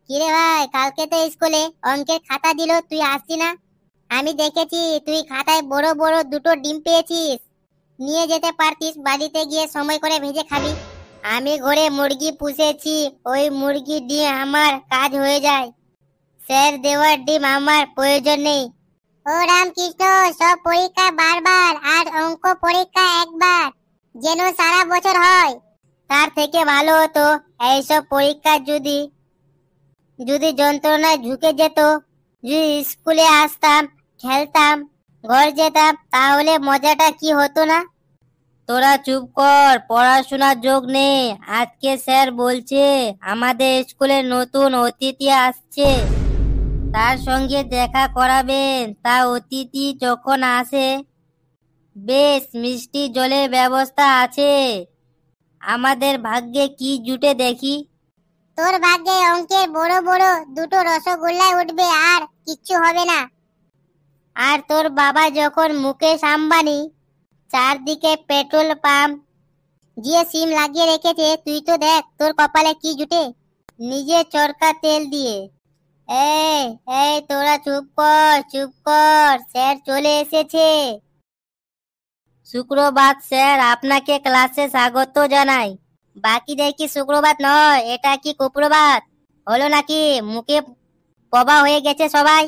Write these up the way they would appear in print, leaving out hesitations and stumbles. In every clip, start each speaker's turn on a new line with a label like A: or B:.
A: কিরে ভাই, কালকে তো স্কুলে অঙ্কের খাতা দিল, তুই আসলি না? আমি দেখেছি তুই খাতায় বড় বড় দুটো ডিম পেয়েছিস। নিয়ে যেতে পারতিস, বাড়িতে গিয়ে সময় করে ভেজে খাবি। আমি ঘরে মুরগি পুষেছি, ওই মুরগি ডিম আমার কাজ হয়ে যায়। স্যার দেওয়ার ডিম আমার প্রয়োজন নেই। ও রামকৃষ্ণ, সব পরীক্ষা বারবার আর অঙ্ক পরীক্ষা একবার, যেন সারা বছর হয়। তার থেকে ভালো হতো এইসব পরীক্ষা যদি যদি যন্ত্রণায় ঝুঁকে যেত, যদি স্কুলে আসতাম, খেলতাম, ঘর যেতাম, তাহলে মজাটা কি হতো না? তোরা চুপ কর, পড়াশোনার যোগ নেই। আজকে স্যার বলছে আমাদের স্কুলে নতুন অতিথি আসছে, তার সঙ্গে দেখা করাবেন। তা অতিথি যখন আসে, বেশ মিষ্টি জলের ব্যবস্থা আছে। আমাদের ভাগ্যে কি জুটে দেখি। তোর ভাগ্যে অঙ্কের বড় বড় দুটো রসগোল্লা উঠবে, আর কিচ্ছু হবে না। আর তোর বাবা যখন মুকেশ আম্বানি, চারদিকে পেট্রোল পাম্প দিয়ে সিম লাগিয়ে রেখেছে, তুই তো দেখ তোর কপালে কি জুটে, নিজে চরকা তেল দিয়ে। এই এই তোরা চুপ কর, চুপ কর, স্যার চলে এসেছে। সুপ্রভাত স্যার, আপনাকে ক্লাসে স্বাগত জানাই। বাকি দেখি শুক্রবার নয়, এটা কি কুপ্রভাত হলো নাকি? মুখে পবা হয়ে গেছে সবাই।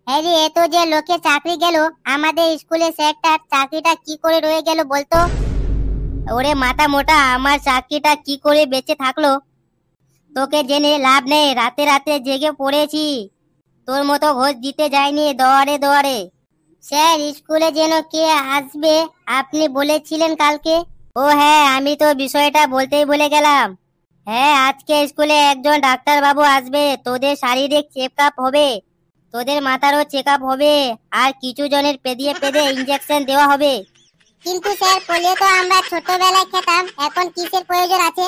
A: হ্যাঁ, এত যে লোকে চাকরি গেল, আমাদের স্কুলে স্যারটার চাকরিটা কি করে রয়ে গেল বলতো? ওরে মাথা মোটা, আমার চাকরিটা কি করে বেঁচে থাকলো? তোকে জেনে লাভ নেই, রাতে রাতে জেগে পড়েছি। তোর মতো ঘোষ দিতে যায়নি দোয়ারে দোয়ারে। স্যার স্কুলে যেন কে আসবে আপনি বলেছিলেন কালকে? ও হ্যাঁ, আমি তো বিষয়টা বলতেই ভুলে গেলাম। হ্যাঁ, আজকে স্কুলে একজন ডাক্তার বাবু আসবে, তোদের শারীরিক চেক আপ হবে, তোদের মাথারও চেক আপ হবে, আর কিছু জনের পেদিয়ে পেদে ইঞ্জেকশন দেওয়া হবে। কিন্তু স্যার, পোলিও তো আমরা ছোটবেলায় খেতাম, এখন কিসের প্রয়োজন আছে?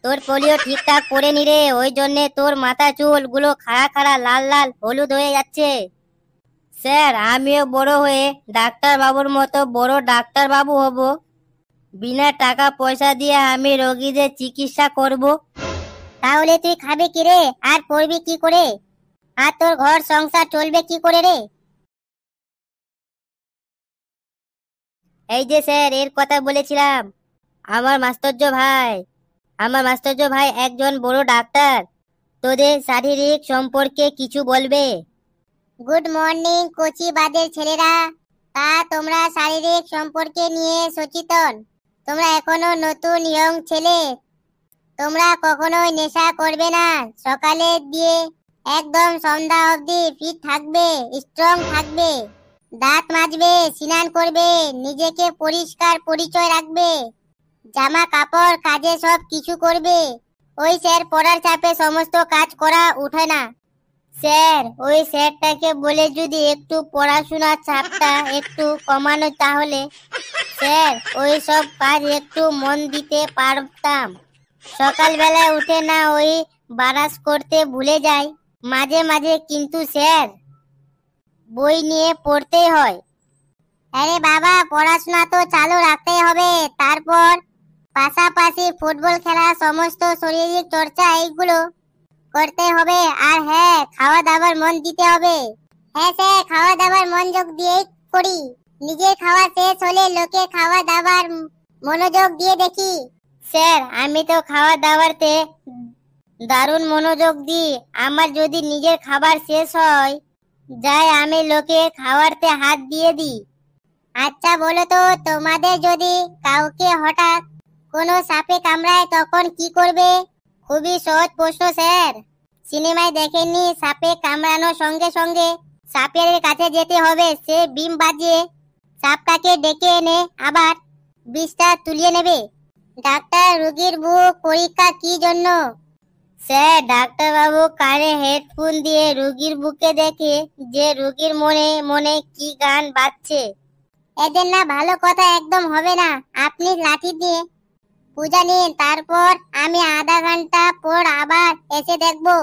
A: তোর পোলিও ঠিকঠাক করে নি রে, ওই জন্যে তোর মাথা চুল গুলো খাড়া খাড়া লাল লাল হলুদ হয়ে যাচ্ছে। স্যার আমিও বড় হয়ে ডাক্তার বাবুর মতো বড় ডাক্তার বাবু হব, বিনা টাকা পয়সা দিয়ে আমি রোগীদের চিকিৎসা করব। তাহলে তুই খাবি কি রে, আর পড়বি কি করে, আর তোর ঘর সংসার চলবে কি করে রে? এই যে স্যার, এর কথা বলেছিলাম। আমার মাস্টার্য ভাই একজন বড় ডাক্তার, তোদের শারীরিক সম্পর্কে কিছু বলবে। গুড মর্নিং কোচি বাদের ছেলেরা। তা তোমরা শারীরিক সম্পর্কে নিয়ে সচেতন? তোমরা এখনো নতুন ইয়ং ছেলে, তোমরা কখনোই নেশা করবে না। সকালে দিয়ে একদম সন্ধ্যা অবধি ফিট থাকবে, স্ট্রং থাকবে, দাঁত মাজবে, স্নান করবে, নিজেকে পরিষ্কার পরিচয় রাখবে, জামা কাপড় কাজে সব কিছু করবে। ওই স্যার পড়ার চাপে সমস্ত কাজ করা উঠে না। স্যার ওই স্যারটাকে বলে যদি একটু পড়াশোনার চাপটা একটু কমানো, তাহলে স্যার ওই সব কাজ একটু মন দিতে পারতাম। সকালবেলায় উঠে না ওই বারাস করতে ভুলে যাই মাঝে মাঝে, কিন্তু স্যার বই নিয়ে পড়তেই হয়। আরে বাবা, পড়াশোনা তো চালু রাখতেই হবে, তারপর পাশাপাশি ফুটবল খেলা, সমস্ত শারীরিক চর্চা এইগুলো করতে হবে। আর হ্যাঁ, খাওয়া দাবার মন দিতে হবে। হ্যাঁ স্যার, খাওয়া দাবার মনোযোগ দিয়েই করি। নিজের খাওয়া শেষ হলে লোকে খাওয়া দাবার মনোযোগ দিয়ে দেখি। স্যার আমি তো খাওয়া দাওয়াতে দারুণ মনোযোগ দিই। আমার যদি নিজের খাবার শেষ হয় যায়, আমি লোকে খাওয়ারতে হাত দিয়ে দিই। আচ্ছা বলো তো, তোমাদের যদি কাউকে হঠাৎ কোনো সাপে কামড়ায় তখন কি করবে? খুবই সহজ প্রশ্ন স্যার। সিনেমায় দেখেননি, সাপে কামড়ানোর সঙ্গে সঙ্গে সাপের কাছে যেতে হবে, সে বিম বাজিয়ে সাপটাকে ডেকে এনে আবার বিষটা তুলিয়ে নেবে। ডাক্তার রোগীর বুক পরীক্ষা কি জন্য? স্যার ডাক্তার বাবু কানে হেডফোন দিয়ে রোগীর বুকে দেখে যে রোগীর মনে মনে কি গান বাজছে। এদের না ভালো কথা একদম হবে না। আপনি লাঠি দিয়ে পূজা নিন, তারপর আমি আধা ঘন্টা পর আবার এসে দেখবো।